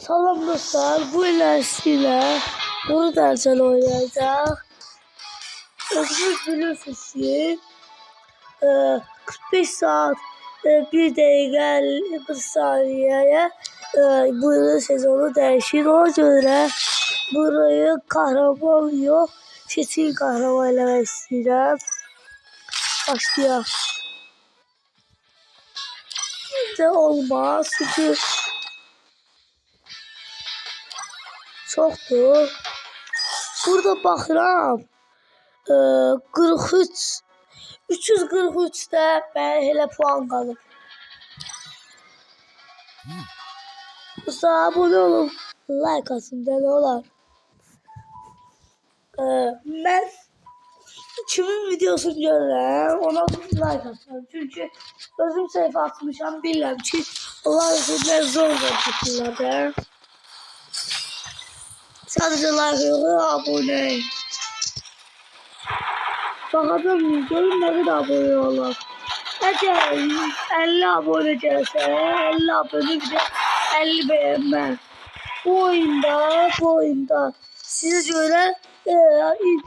Salam dostlar, bu ilerisiyle bunu dersel oynayacak. Özgür biliyorsunuz ki 45 saat 1 dakika 1 saniyeye bu yılın sezonu değişir. Ona göre burayı kahraman yok, seçil kahraman eləmək istəyirəm. Başlayaq. De olmaz çünkü çoktur. Burada baxıram 43 343'də mən elə puan qalıb. Dostlar abone olun, like atın da nə olar. Mən kimin videosunu görürəm ona like atıram. Çünki özüm səhifə atmışam, bilirəm ki onlar üçün zor tapırlar da. Sadece like yok, abone. Bakalım görün ne kadar abone olur. Eğer 50 abone gelse, 50 abone bir de 50 beğenme. Bu oyunda size göre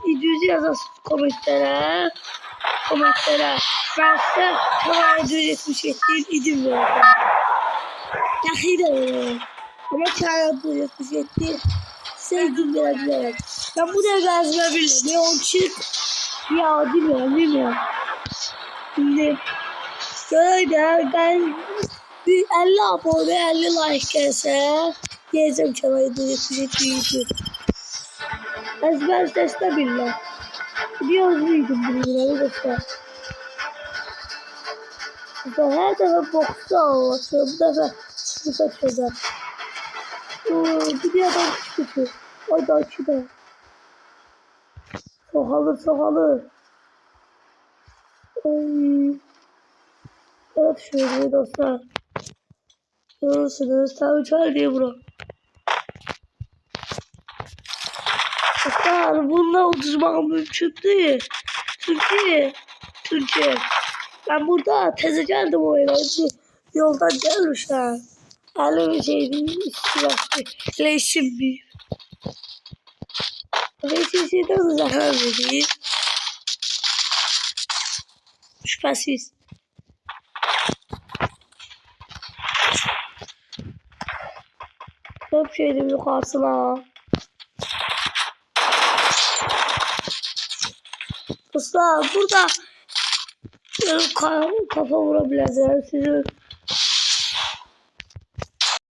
düzü yazasınız komentlere. Ben size kanal 177 idim verdim. Yakıyla ama kanal 177 sevdim verebilirim. Ben bu devre ezberlerim. Ne onun için ya bilmiyorum. Şimdi şöyle ben bir 50 abone 50 like gelse diyeceğim kanalı 177. Ezber sesle billah. Biliyoruz muydum bunları dostlar? Her defa boksta anlatıyorum. Bu defa çıkışa çözer. Bir adam çıkıyor. O da açıda. Sokalı. Evet şöyle dostlar. Görürsünüz. Tabii çay diye bura. Dostlar bununla uçurmak mümkün değil. Çünkü ben burada teze geldim oyuna. Yoldan gelmişler. Öyle bir şeydi. Leşim bir. Leşim şeyden zarar veriyor. Şüphesiz. Hep şeydim yukarısına. Dostlar burada kafa vurabilirler sizi.